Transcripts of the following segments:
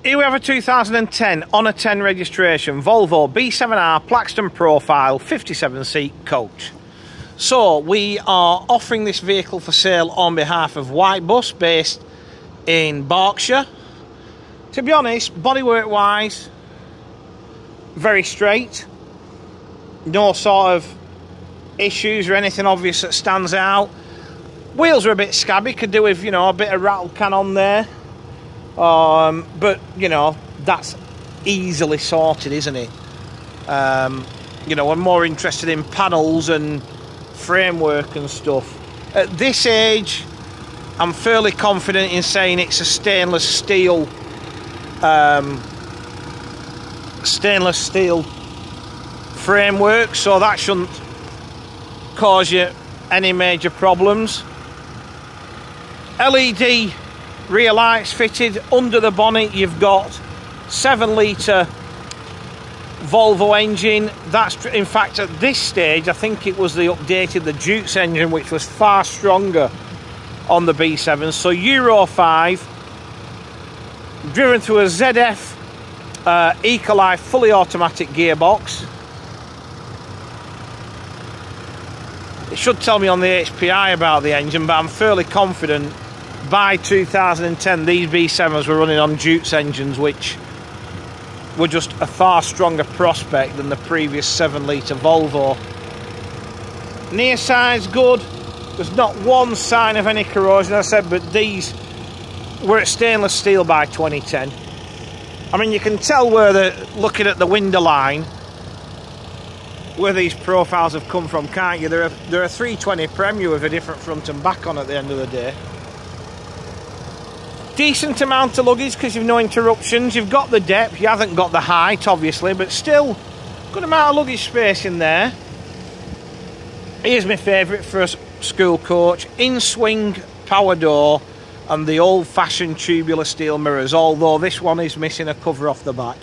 Here we have a 2010 on a 10 registration Volvo B7R Plaxton profile 57-seat coach. So we are offering this vehicle for sale on behalf of White Bus based in Berkshire. To be honest, bodywork wise, very straight. No sort of issues or anything obvious that stands out. Wheels are a bit scabby, could do with, you know, a bit of rattle can on there. But, you know, that's easily sorted, isn't it? You know, we're more interested in panels and framework and stuff. At this age, I'm fairly confident in saying it's a stainless steel framework, so that shouldn't cause you any major problems. LED rear lights fitted. Under the bonnet you've got 7-litre Volvo engine. That's, in fact, at this stage I think it was the Dukes engine, which was far stronger on the B7. So Euro 5, driven through a ZF Ecolite fully automatic gearbox. It should tell me on the HPI about the engine, but I'm fairly confident by 2010 these B7s were running on Dukes engines, which were just a far stronger prospect than the previous 7-litre Volvo. Near side's good. There's not one sign of any corrosion, as I said, but these were at stainless steel by 2010. I mean, you can tell where looking at the window line where these profiles have come from, can't you? They're a 320 Premier with a different front and back on at the end of the day. Decent amount of luggage because you've no interruptions. You've got the depth, you haven't got the height obviously, but still good amount of luggage space in there. Here's my favourite for a school coach: in-swing power door and the old-fashioned tubular steel mirrors, although this one is missing a cover off the back.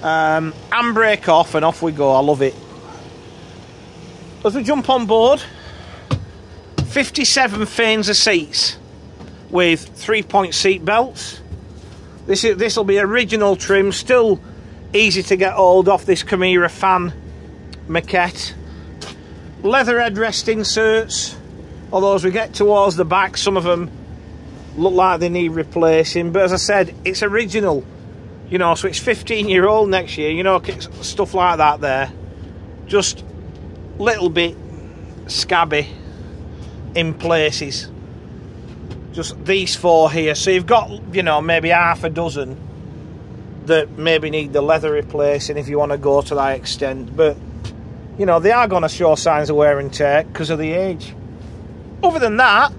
Handbrake off and off we go. I love it. As we jump on board, 57 fanes of seats with 3-point seat belts. This will be original trim, still easy to get hold of, this Chimera fan maquette. Leather headrest inserts, although as we get towards the back some of them look like they need replacing, but as I said, it's original, you know, so it's 15-year-old next year, you know, stuff like that there. Just little bit scabby in places. Just these four here, so you've got, you know, maybe half a dozen that maybe need the leather replacing if you want to go to that extent, but you know, they are going to show signs of wear and tear because of the age. Other than that,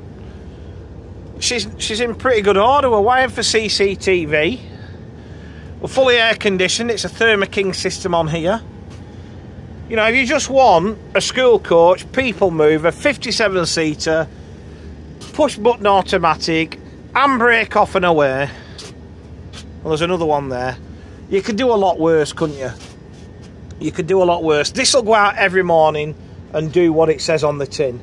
she's in pretty good order. We're wired for CCTV, we're fully air conditioned, it's a Thermo King system on here. You know, if you just want a school coach, people mover, 57-seater, push button automatic, handbrake off and away. Well, there's another one there. You could do a lot worse, couldn't you? You could do a lot worse. This will go out every morning and do what it says on the tin.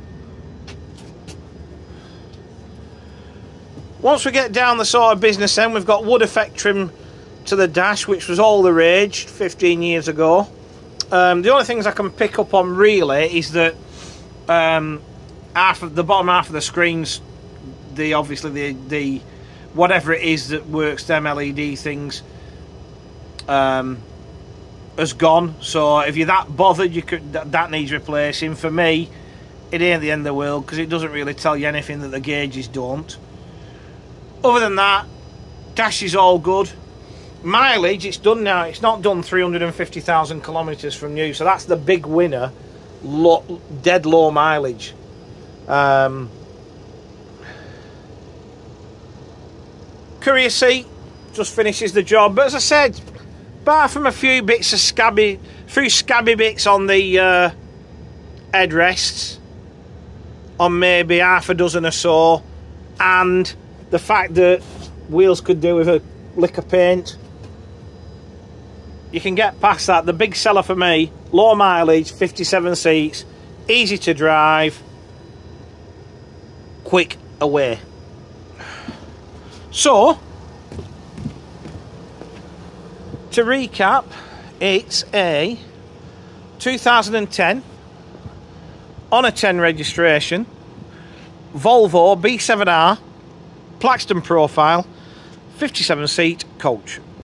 Once we get down the sort of business end, we've got wood effect trim to the dash, which was all the rage 15 years ago. The only things I can pick up on really is that the bottom half of the screens, obviously the whatever it is that works them LED things has gone. So if you're that bothered, that needs replacing. For me, it ain't the end of the world because it doesn't really tell you anything that the gauges don't. Other than that, dash is all good. Mileage, it's done now. It's not done 350,000 kilometres from new, so that's the big winner. Dead low mileage. Courier seat just finishes the job, but as I said, apart from a few bits of scabby bits on the headrests, on maybe half a dozen or so, and the fact that wheels could do with a lick of paint, you can get past that. The big seller for me, low mileage, 57 seats, easy to drive, quick away. So To recap, it's a 2010 on a 10 registration Volvo B7R Plaxton profile 57 seat coach.